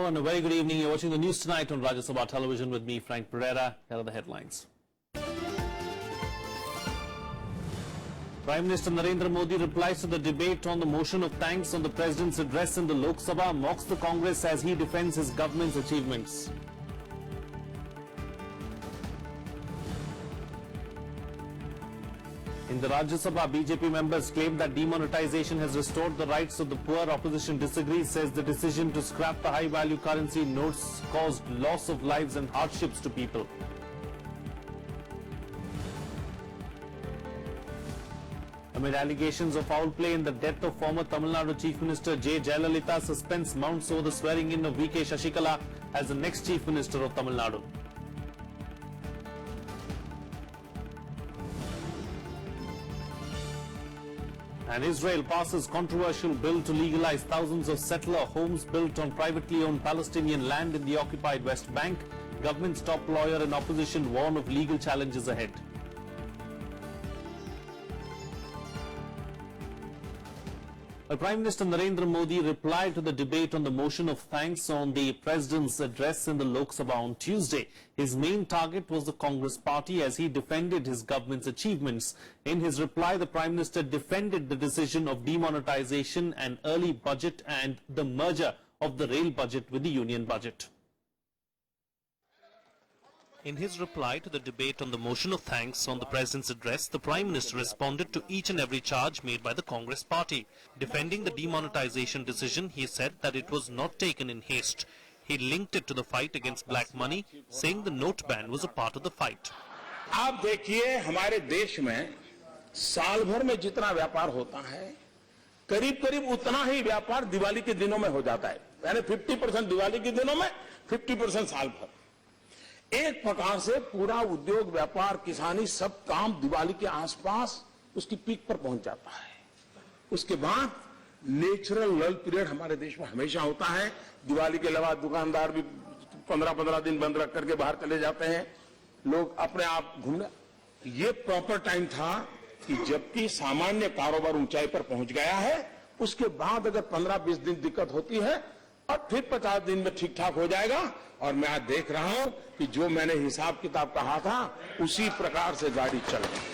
and a very good evening. You're watching the news tonight on Rajya Sabha television with me, Frank Pereira. Here are the headlines. Prime Minister Narendra Modi replies to the debate on the motion of thanks on the President's address in the Lok Sabha, mocks the Congress as he defends his government's achievements. In the Rajya Sabha, BJP members claim that demonetization has restored the rights of the poor. Opposition disagrees, says the decision to scrap the high-value currency notes caused loss of lives and hardships to people. Amid allegations of foul play in the death of former Tamil Nadu Chief Minister J. Jayalalitha, suspense mounts over the swearing-in of V.K. Shashikala as the next Chief Minister of Tamil Nadu. And Israel passes controversial bill to legalize thousands of settler homes built on privately owned Palestinian land in the occupied West Bank. Government's top lawyer in opposition warn of legal challenges ahead. Prime Minister Narendra Modi replied to the debate on the motion of thanks on the President's address in the Lok Sabha on Tuesday. His main target was the Congress party as he defended his government's achievements. In his reply, the Prime Minister defended the decision of demonetization and early budget and the merger of the rail budget with the union budget. In his reply to the debate on the motion of thanks on the President's address, the Prime Minister responded to each and every charge made by the Congress party. Defending the demonetization decision, he said that it was not taken in haste. He linked it to the fight against black money, saying the note ban was a part of the fight. आप देखिए हमारे देश में साल भर में जितना व्यापार होता है, करीब करीब उतना ही व्यापार दिवाली के दिनों में हो जाता है। यानी 50% दिवाली के दिनों में, 50% साल भर। एक प्रकार से पूरा उद्योग, व्यापार, किसानी सब काम दिवाली के आसपास उसकी पीक पर पहुंच जाता है। उसके बाद नेचुरल लल पीरियड हमारे देश में हमेशा होता है। दिवाली के अलावा दुकानदार भी 15-15 दिन बंद रख करके बाहर चले जाते हैं, लोग अपने आप घूमने। ये प्रॉपर टाइम था कि जबकि सामान्य कारोबार ऊंचाई पर पहुंच गया है, उसके बाद अगर 15-20 दिन दिक्कत होती है और फिर 50 दिन में ठीक ठाक हो जाएगा। और मैं आज देख रहा हूं कि जो मैंने हिसाब किताब कहा था उसी प्रकार से गाड़ी चल रही है।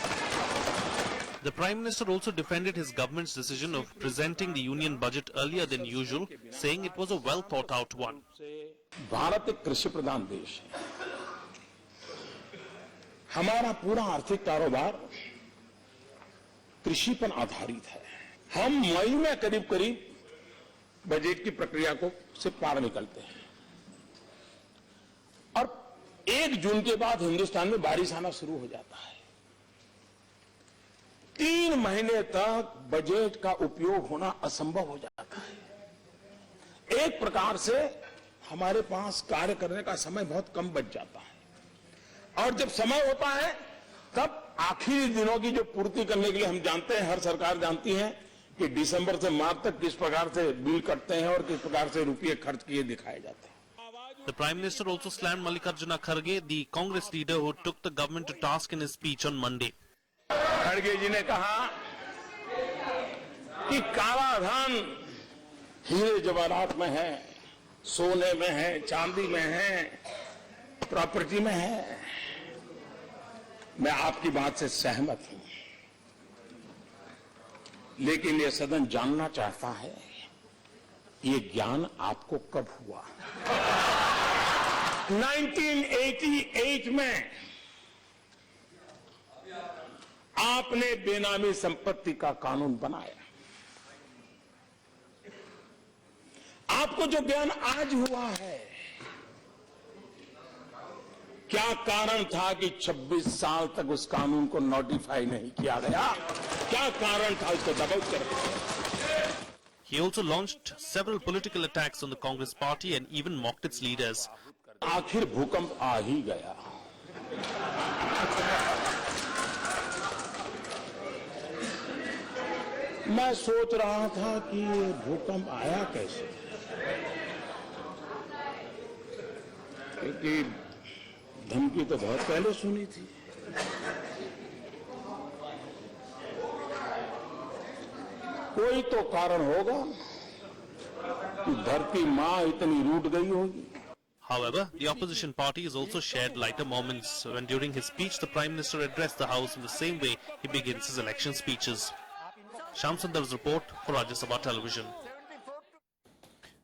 The Prime Minister also defended his government's decision of presenting the union budget earlier than usual, saying it was a well thought out one. Bharat एक कृषि प्रधान देश है। हमारा पूरा आर्थिक कारोबार कृषि पर आधारित है। हम मई में करीब करीब बजट की प्रक्रिया को से पार निकलते हैं और 1 जून के बाद हिंदुस्तान में बारिश आना शुरू हो जाता है। 3 महीने तक बजट का उपयोग होना असंभव हो जाता है। एक प्रकार से हमारे पास कार्य करने का समय बहुत कम बच जाता है और जब समय होता है तब आखिरी दिनों की जो पूर्ति करने के लिए हम जानते हैं, हर सरकार जानती है कि दिसंबर से मार्च तक किस प्रकार से बिल कटते हैं और किस प्रकार से रुपये खर्च किए दिखाए जाते हैं। The Prime Minister also slammed Mallikarjuna Kharge, the Congress leader who took the government to task in his speech on Monday. खड़गे जी ने कहा कि काला धन हीरे जवाहरात में है, सोने में है, चांदी में है, प्रॉपर्टी में है। मैं आपकी बात से सहमत हूं, लेकिन ये सदन जानना चाहता है ये ज्ञान आपको कब हुआ? 1988 में आपने बेनामी संपत्ति का कानून बनाया। आपको जो ज्ञान आज हुआ है, क्या कारण था कि 26 साल तक उस कानून को नोटिफाई नहीं किया गया? क्या कारण था उसको दबाव करने? He also launched several political attacks on the Congress party and even mocked its leaders. आखिर भूकंप आ ही गया। मैं सोच रहा था कि ये भूकंप आया कैसे, क्योंकि धमकी तो बहुत पहले सुनी थी। कोई तो कारण होगा। कि धरती माँ इतनी रूठ गई होगी। However, the opposition parties also shared lighter moments when during his speech the Prime Minister addressed the House in the same way he begins his election speeches. Shyam Sundar's report for Rajya Sabha Television.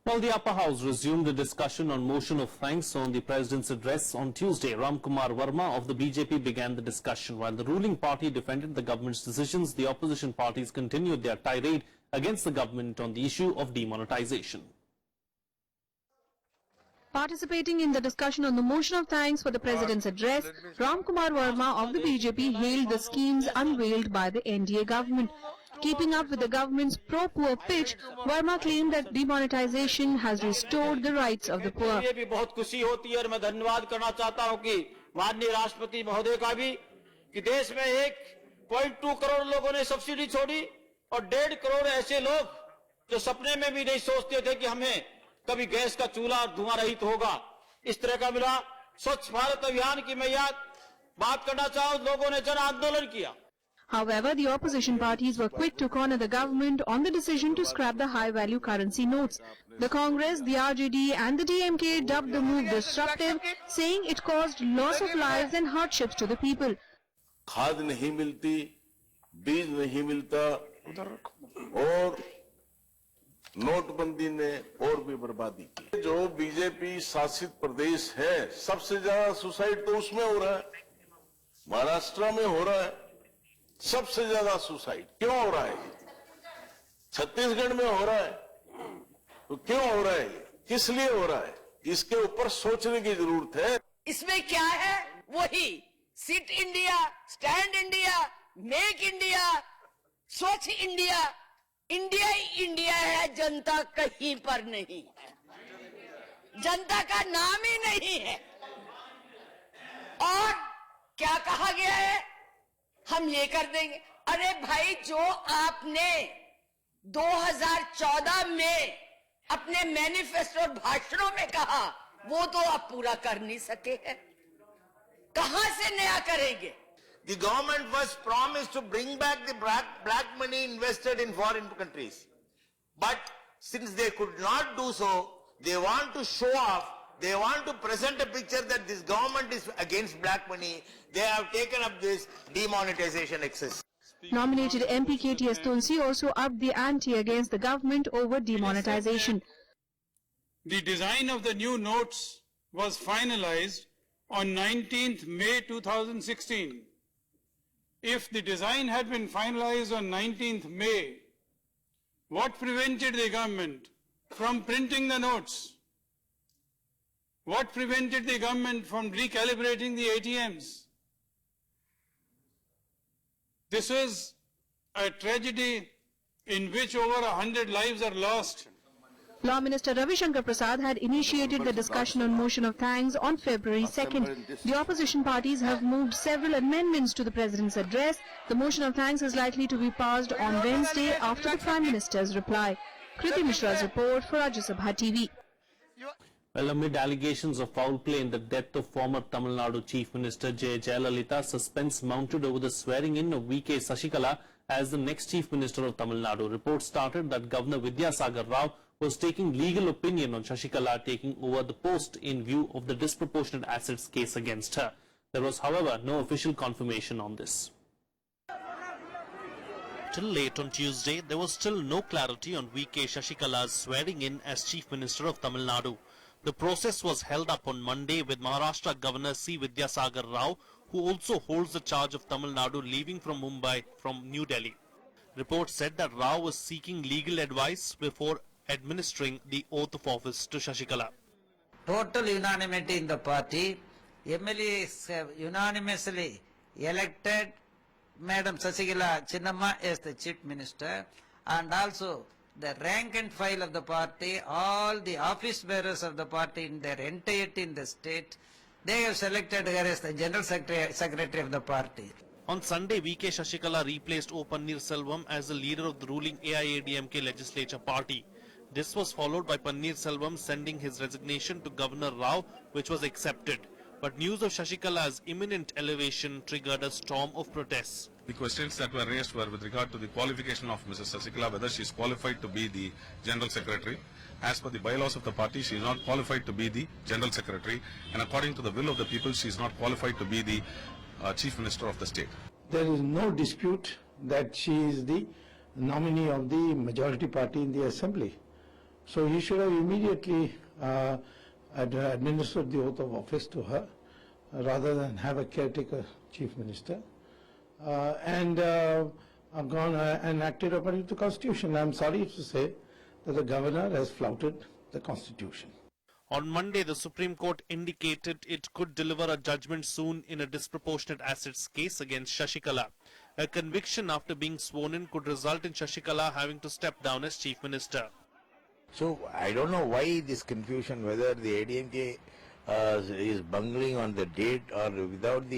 Well, the upper house resumed the discussion on motion of thanks on the president's address on Tuesday. Ram Kumar Verma of the BJP began the discussion. While the ruling party defended the government's decisions, the opposition parties continued their tirade against the government on the issue of demonetization. Participating in the discussion on the motion of thanks for the President's address, Ram Kumar Verma of the BJP hailed the schemes unveiled by the NDA government. Keeping up with the government's pro-poor pitch, Verma claimed that demonetization has restored the rights of the poor. मुझे भी बहुत खुशी होती है और मैं धन्यवाद करना चाहता हूं कि माननीय राष्ट्रपति महोदय का भी कि देश में 1.2 करोड़ लोगों ने सब्सिडी छोड़ी और 1.5 करोड़ ऐसे लोग जो सपने में भी नहीं सोचते थे कि हमें कभी गैस का चूल्हा धुआं रहित होगा, इस तरह का मिला। स्वच्छ भारत अभियान की मैं याद बात करना चाहूं, लोगों ने जन आंदोलन किया। However, the opposition parties were quick to corner the government on the decision to scrap the high-value currency notes. The Congress, the RJD and the DMK dubbed the move disruptive, saying it caused loss of lives and hardships to the people. खाद नहीं मिलती, बीज नहीं मिलता और नोटबंदी ने और भी बर्बादी की। जो बीजेपी शासित प्रदेश है, सबसे ज्यादा सुसाइड तो उसमें हो रहा है, महाराष्ट्र में हो रहा है, सबसे ज्यादा सुसाइड क्यों हो रहा है? छत्तीसगढ़ में हो रहा है, तो क्यों हो रहा है? किस लिए हो रहा है? इसके ऊपर सोचने की जरूरत है। इसमें क्या है? वही sit India, stand India, make India, स्वच्छ इंडिया, इंडिया ही इंडिया है, जनता कहीं पर नहीं है, जनता का नाम ही नहीं है। और क्या कहा गया है? हम ये कर देंगे। अरे भाई, जो आपने 2014 में अपने मैनिफेस्टो और भाषणों में कहा, वो तो आप पूरा कर नहीं सके हैं, कहां से नया करेंगे? The government was promised to bring back the black money invested in foreign countries. But since they could not do so, they want to show off, they want to present a picture that this government is against black money. They have taken up this demonetization exercise. Nominated MP KTS Tulsi also upped the ante against the government over demonetization. The design of the new notes was finalized on 19th May 2016. If the design had been finalized on 19th May, what prevented the government from printing the notes? What prevented the government from recalibrating the ATMs? This is a tragedy in which over 100 lives are lost. Law Minister Ravi Shankar Prasad had initiated the discussion on motion of thanks on February 2nd. The opposition parties have moved several amendments to the President's address. The motion of thanks is likely to be passed on Wednesday after the Prime Minister's reply. Kriti Mishra's report for Rajya Sabha TV. Well, amid allegations of foul play in the death of former Tamil Nadu Chief Minister J. Jayalalitha, suspense mounted over the swearing-in of VK Sashikala as the next Chief Minister of Tamil Nadu. Reports started that Governor Vidyasagar Rao was taking legal opinion on Shashikala taking over the post in view of the disproportionate assets case against her. There was, however, no official confirmation on this. Till late on Tuesday, there was still no clarity on VK Shashikala's swearing-in as Chief Minister of Tamil Nadu. The process was held up on Monday with Maharashtra Governor C. Vidyasagar Rao, who also holds the charge of Tamil Nadu, leaving from Mumbai from New Delhi. Reports said that Rao was seeking legal advice before administering the oath of office to Shashikala. Total unanimity in the party. MLAs have unanimously elected Madam Shashikala Chinnamma as the Chief Minister, and also the rank and file of the party, all the office bearers of the party in their entirety in the state, they have selected her as the General Secretary of the party. On Sunday, VK Shashikala replaced O. Pannirselvam as the leader of the ruling AIADMK legislature party. This was followed by Pannirselvam sending his resignation to Governor Rao, which was accepted. But news of Shashikala's imminent elevation triggered a storm of protests. The questions that were raised were with regard to the qualification of Mrs. Sasikala, whether she is qualified to be the General Secretary. As per the bylaws of the party, she is not qualified to be the General Secretary, and according to the will of the people, she is not qualified to be the Chief Minister of the state. There is no dispute that she is the nominee of the majority party in the assembly. So he should have immediately administered the oath of office to her rather than have a caretaker chief minister and gone and acted according to the constitution. I am sorry to say that the governor has flouted the constitution. On Monday, the Supreme Court indicated it could deliver a judgment soon in a disproportionate assets case against Shashikala. A conviction after being sworn in could result in Shashikala having to step down as Chief Minister. So I don't know why this confusion, whether the ADMK is bungling on the date or without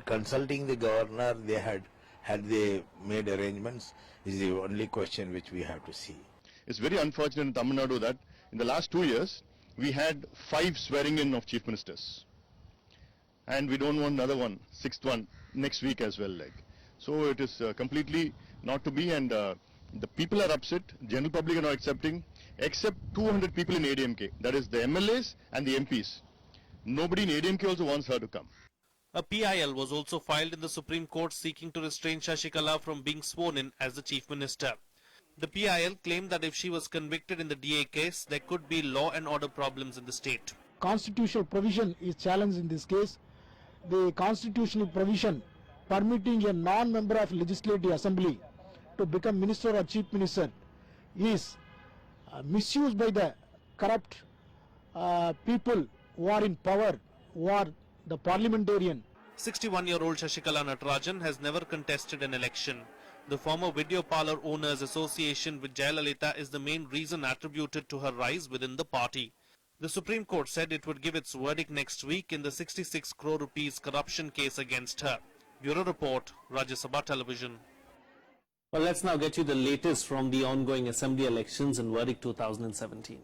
consulting the governor, had they made arrangements, is the only question which we have to see. It's very unfortunate in Tamil Nadu that in the last 2 years we had 5 swearing in of chief ministers, and we don't want another one, 6th one next week as well. So it is completely not to be, and the people are upset. General public are not accepting, except 200 people in ADMK, that is the MLAs and the MPs. Nobody in ADMK also wants her to come. A PIL was also filed in the Supreme Court seeking to restrain Shashikala from being sworn in as the Chief Minister. The PIL claimed that if she was convicted in the DA case, there could be law and order problems in the state. Constitutional provision is challenged in this case. The constitutional provision permitting a non-member of Legislative Assembly to become Minister or Chief Minister is misused by the corrupt people who are in power, who are the parliamentarian. 61-year-old Shashikala Natarajan has never contested an election. The former video parlour owners association with Jayalalitha is the main reason attributed to her rise within the party. The Supreme Court said it would give its verdict next week in the 66 crore rupees corruption case against her. Bureau Report, Rajya Sabha Television. Well, let's now get you the latest from the ongoing assembly elections in verdict 2017.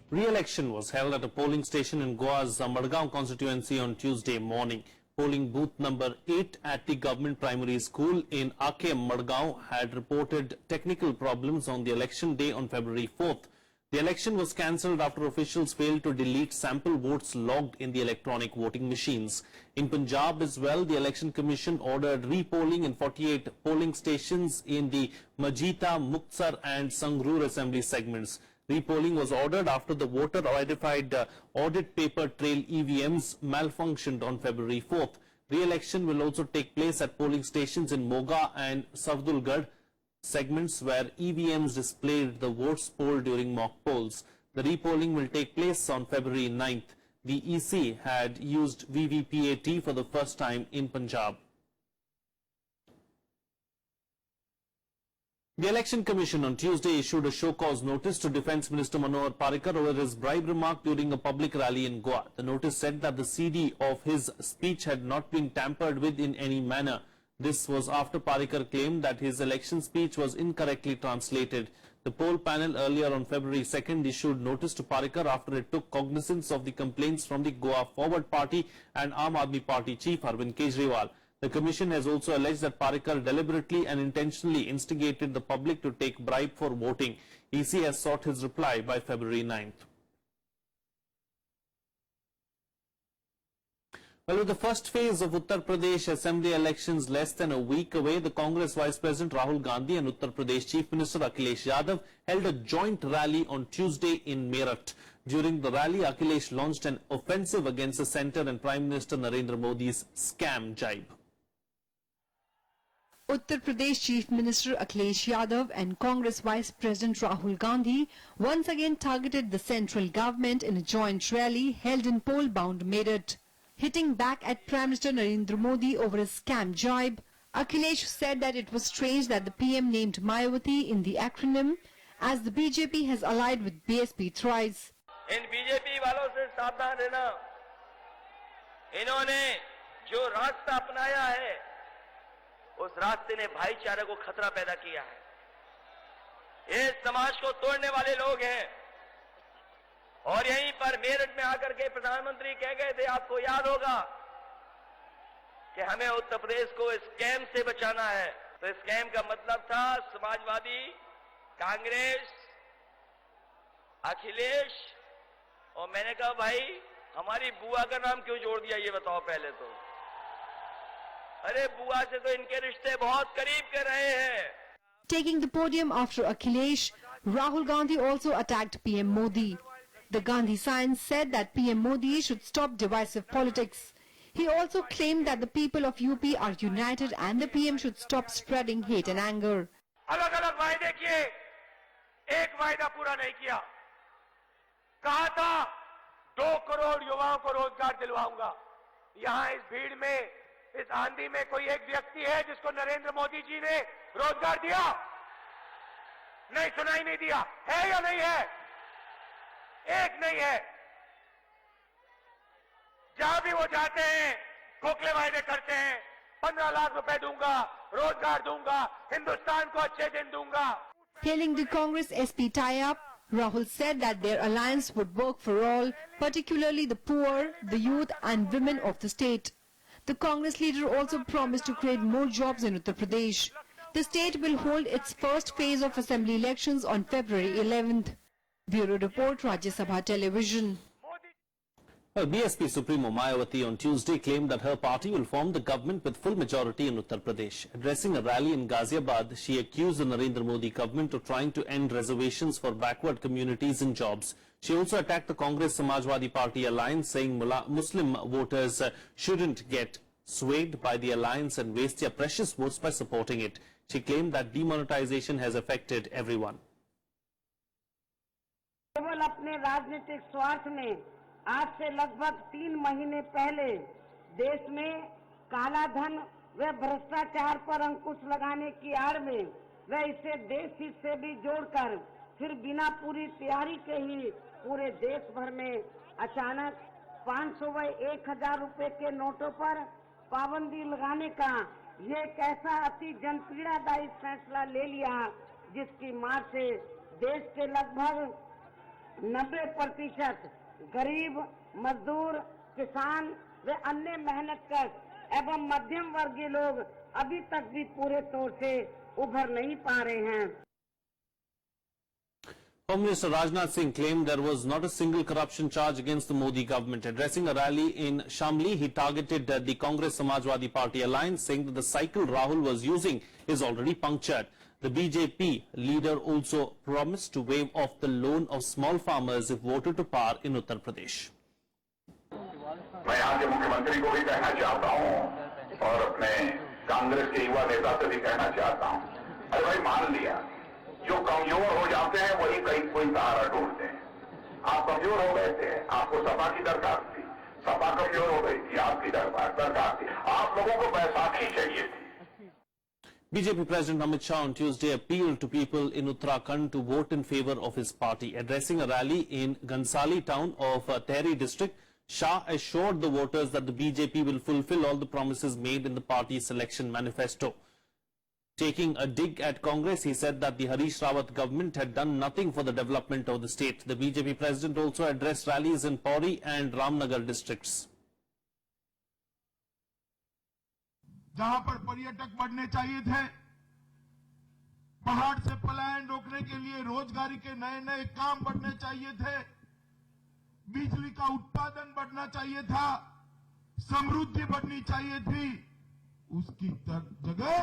Re-election was held at a polling station in Goa's Madgaon constituency on Tuesday morning. Polling booth number 8 at the government primary school in Ake, Madgaon had reported technical problems on the election day on February 4th. The election was cancelled after officials failed to delete sample votes logged in the electronic voting machines. In Punjab as well, the Election Commission ordered re-polling in 48 polling stations in the Majita, Muktsar and Sangrur assembly segments. Re-polling was ordered after the voter-identified audit paper trail EVMs malfunctioned on February 4th. Re-election will also take place at polling stations in Moga and Savdulgarh segments where EVMs displayed the votes polled during mock polls. The re-polling will take place on February 9th. The EC had used VVPAT for the first time in Punjab. The Election Commission on Tuesday issued a show-cause notice to Defence Minister Manohar Parrikar over his bribe remark during a public rally in Goa. The notice said that the CD of his speech had not been tampered with in any manner. This was after Parrikar claimed that his election speech was incorrectly translated. The poll panel earlier on February 2nd issued notice to Parrikar after it took cognizance of the complaints from the Goa Forward Party and Aam Aadmi Party chief Arvind Kejriwal. The Commission has also alleged that Parrikar deliberately and intentionally instigated the public to take bribe for voting. EC has sought his reply by February 9th. Well, with the first phase of Uttar Pradesh Assembly elections less than a week away, the Congress Vice President Rahul Gandhi and Uttar Pradesh Chief Minister Akhilesh Yadav held a joint rally on Tuesday in Meerut. During the rally, Akhilesh launched an offensive against the centre and Prime Minister Narendra Modi's scam jibe. Uttar Pradesh Chief Minister Akhilesh Yadav and Congress Vice President Rahul Gandhi once again targeted the central government in a joint rally held in poll-bound Meerut. Hitting back at Prime Minister Narendra Modi over a scam jibe, Akhilesh said that it was strange that the PM named Mayawati in the acronym, as the BJP has allied with BSP thrice. In BJP वालों से सावधान रहना। इन्होंने जो रास्ता अपनाया है, उस रास्ते ने भाईचारे को खतरा पैदा किया है। ये समाज को तोड़ने वाले लोग हैं। और यहीं पर मेरठ में आकर के प्रधानमंत्री कह गए थे, आपको याद होगा, कि हमें उत्तर प्रदेश को स्कैम से बचाना है। तो स्कैम का मतलब था समाजवादी, कांग्रेस, अखिलेश, और मैंने कहा भाई हमारी बुआ का नाम क्यों जोड़ दिया, ये बताओ पहले तो। अरे बुआ से तो इनके रिश्ते बहुत करीब के रहे हैं। Taking the podium after Akhilesh, Rahul Gandhi also attacked PM Modi. The Gandhi Science said that PM Modi should stop divisive politics. He also claimed that the people of UP are united and the PM should stop spreading hate and anger. अलग अलग वायदे किए, एक वायदा पूरा नहीं किया। कहा था 2 करोड़ युवाओं को रोजगार दिलवाऊंगा। यहाँ इस भीड़ में, इस आंधी में कोई एक व्यक्ति है जिसको नरेंद्र मोदी जी ने रोजगार दिया? नहीं, सुनाई नहीं दिया। है या नहीं है? एक नहीं है। जहां भी वो जाते हैं खोखले वायदे करते हैं, 15 लाख रुपए दूंगा, रोजगार दूंगा, हिंदुस्तान को अच्छे दिन दूंगा। Hailing the Congress SP tie-up, Rahul said that their alliance would work for all, particularly the poor, the youth and women of the state. The Congress leader also promised to create more jobs in Uttar Pradesh. The state will hold its first phase of assembly elections on February 11th. Bureau Report, Rajya Sabha Television. Well, BSP Supremo Mayawati on Tuesday claimed that her party will form the government with full majority in Uttar Pradesh. Addressing a rally in Ghaziabad, she accused the Narendra Modi government of trying to end reservations for backward communities in jobs. She also attacked the Congress Samajwadi Party alliance, saying Muslim voters shouldn't get swayed by the alliance and waste their precious votes by supporting it. She claimed that demonetization has affected everyone. केवल अपने राजनीतिक स्वार्थ में आज से लगभग 3 महीने पहले देश में काला धन व भ्रष्टाचार पर अंकुश लगाने की आड़ में व इसे देश हित से भी जोड़कर फिर बिना पूरी तैयारी के ही पूरे देश भर में अचानक 500 व 1000 रुपए के नोटों पर पाबंदी लगाने का ये एक ऐसा अति जनपीड़ादायी फैसला ले लिया जिसकी मार से देश के लगभग 90% गरीब, मजदूर, किसान व अन्य मेहनतकश एवं मध्यम वर्गीय लोग अभी तक भी पूरे तौर से उभर नहीं पा रहे हैं। Home Minister Rajnath Singh claimed there was not a single corruption charge against the Modi government. Addressing a rally in Shamli, he targeted the Congress Samajwadi Party alliance, saying that the cycle Rahul was using is already punctured. The BJP leader also promised to waive off the loan of small farmers if voted to power in Uttar Pradesh. मैं यहाँ के मुख्यमंत्री को भी कहना चाहता हूँ और अपने कांग्रेस के युवा नेता से भी कहना चाहता हूँ, अरे भाई मान लिया, जो कमजोर हो जाते हैं वही कहीं कोई सहारा ढूंढते हैं। आप कमजोर हो गए थे, आपको सपा की दरकार थी, सपा कमजोर हो गई थी, आपकी दरकार थी, आप लोगों को बैसाखी चाहिए थी। BJP President Amit Shah on Tuesday appealed to people in Uttarakhand to vote in favor of his party. Addressing a rally in Gansali town of Tehri district, Shah assured the voters that the BJP will fulfill all the promises made in the party's election manifesto. Taking a dig at Congress, he said that the Harish Rawat government had done nothing for the development of the state. The BJP president also addressed rallies in Pauri and Ramnagar districts. जहां पर पर्यटक बढ़ने चाहिए थे, पहाड़ से पलायन रोकने के लिए रोजगारी के नए नए काम बढ़ने चाहिए थे, बिजली का उत्पादन बढ़ना चाहिए था, समृद्धि बढ़नी चाहिए थी, उसकी जगह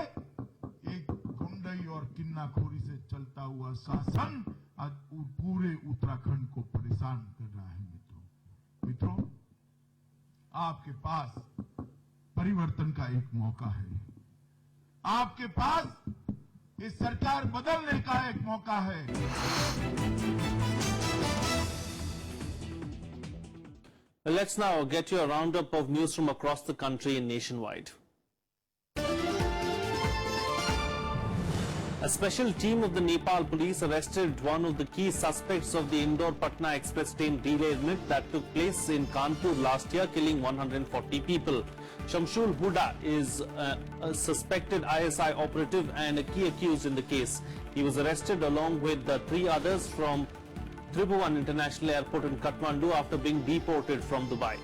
एक गुंडई और किन्नाखोरी से चलता हुआ शासन आज पूरे उत्तराखंड को परेशान कर रहा है। मित्रों, आपके पास परिवर्तन का एक मौका है, आपके पास इस सरकार बदलने का एक मौका है। Let's now get you a roundup of news from across the country and nationwide. A special team of the Nepal police arrested one of the key suspects of the Indore-Patna express train derailment that took place in Kanpur last year, killing 140 people. Shamshul Huda is a suspected ISI operative and a key accused in the case. He was arrested along with 3 others from Tribhuvan International Airport in Kathmandu after being deported from Dubai.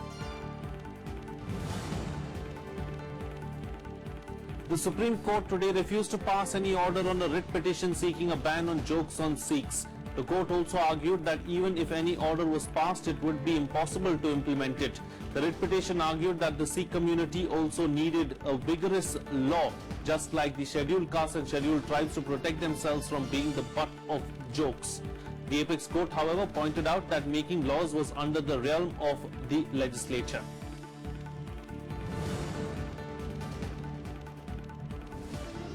The Supreme Court today refused to pass any order on a writ petition seeking a ban on jokes on Sikhs. The court also argued that even if any order was passed, it would be impossible to implement it. The writ petition argued that the Sikh community also needed a vigorous law, just like the scheduled castes and scheduled tribes, to protect themselves from being the butt of jokes. The apex court, however, pointed out that making laws was under the realm of the legislature.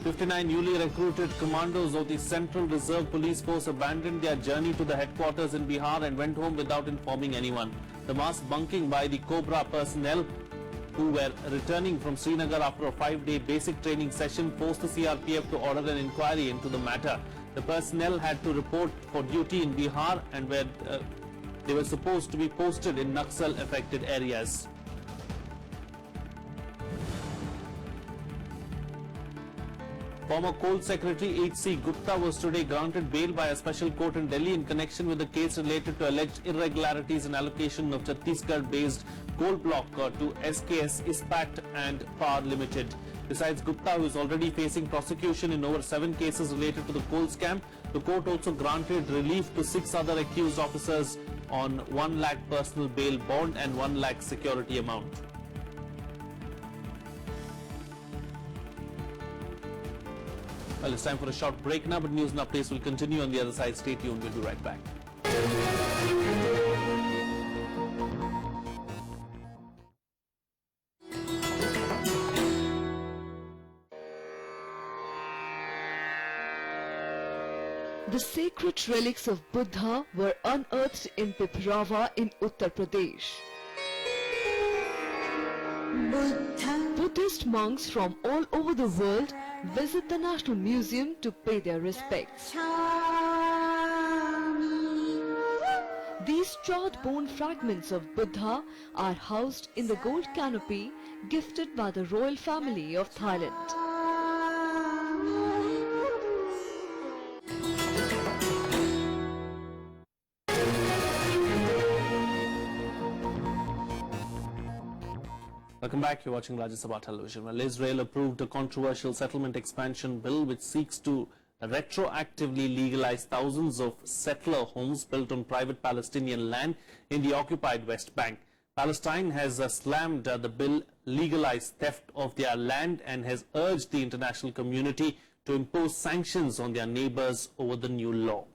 "59 newly recruited commandos of the Central Reserve Police Force abandoned their journey to the headquarters in Bihar and went home without informing anyone. The mass bunking by the Cobra personnel who were returning from Srinagar after a 5-day basic training session forced the CRPF to order an inquiry into the matter. The personnel had to report for duty in Bihar and they were supposed to be posted in Naxal-affected areas. Former Coal Secretary H.C. Gupta was today granted bail by a special court in Delhi in connection with the case related to alleged irregularities in allocation of Chhattisgarh-based coal block to SKS Ispat and Power Limited. Besides Gupta, who is already facing prosecution in over 7 cases related to the coal scam, the court also granted relief to 6 other accused officers on 1 lakh personal bail bond and 1 lakh security amount. Well, it's time for a short break now, but news and updates will continue on the other side. Stay tuned, we'll be right back. The sacred relics of Buddha were unearthed in Piprava in Uttar Pradesh. Buddhist monks from all over the world visit the National Museum to pay their respects. These charred bone fragments of Buddha are housed in the gold canopy gifted by the royal family of Thailand. Welcome back. You're watching Rajya Sabha television. Well, Israel approved a controversial settlement expansion bill which seeks to retroactively legalize thousands of settler homes built on private Palestinian land in the occupied West Bank. Palestine has slammed the bill legalize theft of their land and has urged the international community to impose sanctions on their neighbors over the new law.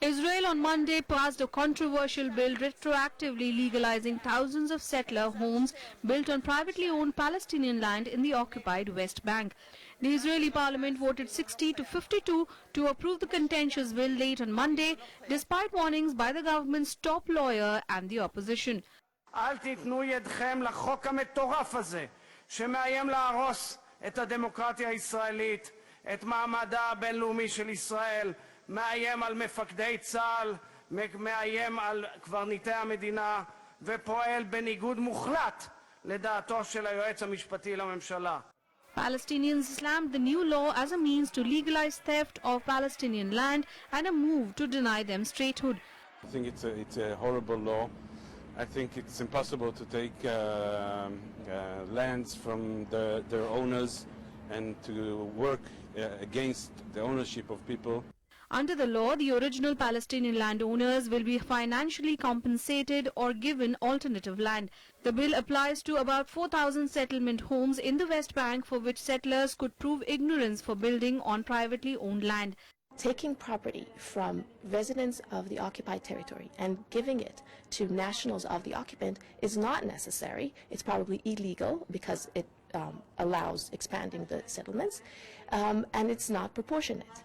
Israel on Monday passed a controversial bill retroactively legalizing thousands of settler homes built on privately owned Palestinian land in the occupied West Bank. The Israeli parliament voted 60 to 52 to approve the contentious bill late on Monday, despite warnings by the government's top lawyer and the opposition. אל תיתנו ידכם לחוק המטורף הזה שמאיים להרוס את הדמוקרטיה הישראלית, את מעמדה הבינלאומי של ישראל, מאיים על מפקדי צה"ל, מאיים על קברניטי המדינה ופועל בניגוד מוחלט לדעתו של היועץ המשפטי לממשלה. Palestinians slammed the new law as a means to legalize theft of Palestinian land and a move to deny them statehood. I think it's a horrible law. I think it's impossible to take lands from their owners and to work against the ownership of people. Under the law, the original Palestinian landowners will be financially compensated or given alternative land. The bill applies to about 4,000 settlement homes in the West Bank for which settlers could prove ignorance for building on privately owned land. Taking property from residents of the occupied territory and giving it to nationals of the occupant is not necessary. It's probably illegal because it allows expanding the settlements, and it's not proportionate.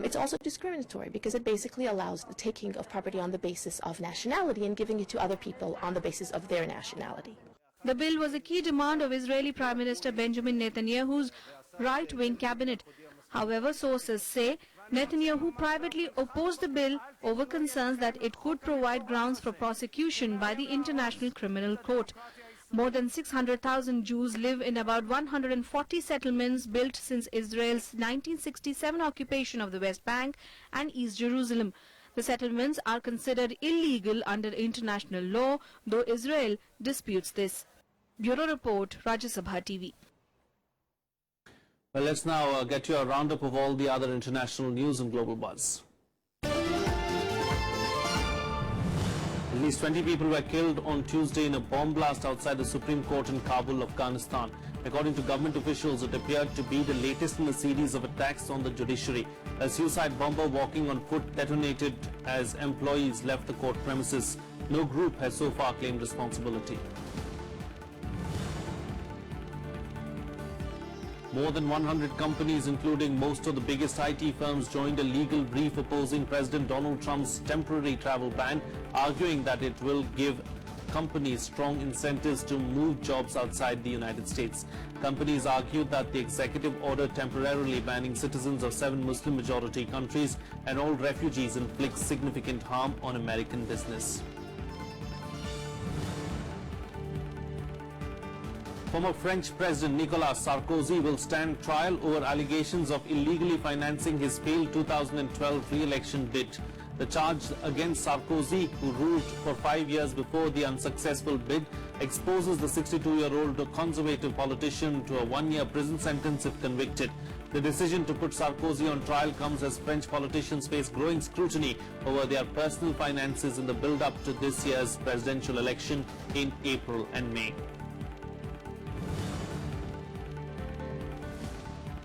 It's also discriminatory because it basically allows the taking of property on the basis of nationality and giving it to other people on the basis of their nationality. The bill was a key demand of Israeli Prime Minister Benjamin Netanyahu's right-wing cabinet. However, sources say Netanyahu privately opposed the bill over concerns that it could provide grounds for prosecution by the International Criminal Court. More than 600,000 Jews live in about 140 settlements built since Israel's 1967 occupation of the West Bank and East Jerusalem. The settlements are considered illegal under international law, though Israel disputes this. Bureau Report, Rajya Sabha TV. Well, let's now get you a roundup of all the other international news and global buzz. At least 20 people were killed on Tuesday in a bomb blast outside the Supreme Court in Kabul, Afghanistan. According to government officials, it appeared to be the latest in a series of attacks on the judiciary. A suicide bomber walking on foot detonated as employees left the court premises. No group has so far claimed responsibility. More than 100 companies, including most of the biggest IT firms, joined a legal brief opposing President Donald Trump's temporary travel ban, arguing that it will give companies strong incentives to move jobs outside the United States. Companies argued that the executive order temporarily banning citizens of 7 Muslim-majority countries and all refugees inflicts significant harm on American business. Former French President Nicolas Sarkozy will stand trial over allegations of illegally financing his failed 2012 re-election bid. The charge against Sarkozy, who ruled for 5 years before the unsuccessful bid, exposes the 62-year-old conservative politician to a 1-year prison sentence if convicted. The decision to put Sarkozy on trial comes as French politicians face growing scrutiny over their personal finances in the build-up to this year's presidential election in April and May.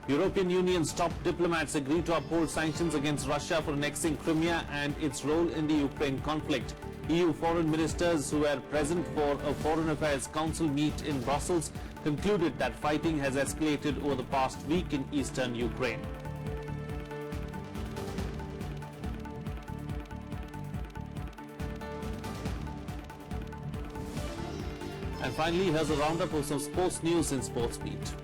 European Union's top diplomats agreed to uphold sanctions against Russia for annexing Crimea and its role in the Ukraine conflict. EU foreign ministers who were present for a Foreign Affairs Council meet in Brussels concluded that fighting has escalated over the past week in eastern Ukraine. And finally, here's a roundup of some sports news in Sports Beat.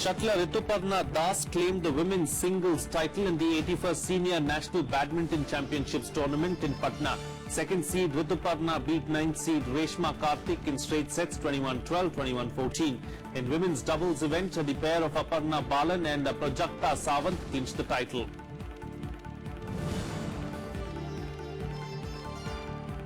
Shuttler Rituparna Das claimed the women's singles title in the 81st Senior National Badminton Championships tournament in Patna. Second seed Rituparna beat 9th seed Reshma Karthik in straight sets 21-12, 21-14. In women's doubles event, the pair of Aparna Balan and Prajakta Sawant clinched the title.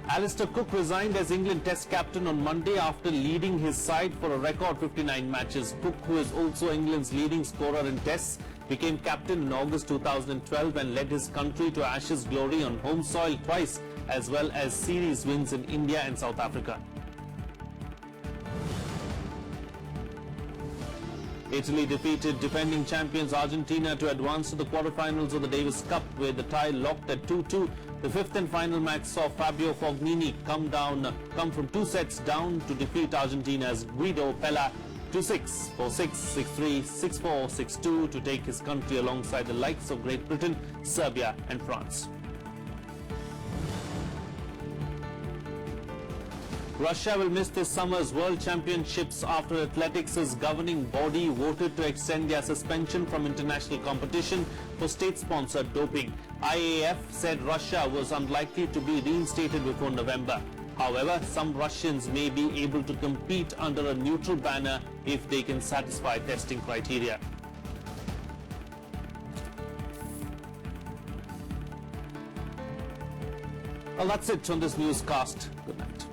Alistair Cook resigned as England Test captain on Monday after leading his side for a record 59 matches. Cook, who is also England's leading scorer in Tests, became captain in August 2012 and led his country to Ashes glory on home soil twice, as well as series wins in India and South Africa. Italy defeated defending champions Argentina to advance to the quarterfinals of the Davis Cup, where the tie locked at 2-2. The fifth and final match saw Fabio Fognini come from 2 sets down to defeat Argentina's Guido Pella 2-6, 4-6, 6-3, 6-4, 6-2 to take his country alongside the likes of Great Britain, Serbia and France. Russia will miss this summer's World Championships after athletics' governing body voted to extend their suspension from international competition for state-sponsored doping. IAAF said Russia was unlikely to be reinstated before November. However, some Russians may be able to compete under a neutral banner if they can satisfy testing criteria. Well, that's it on this newscast. Good night.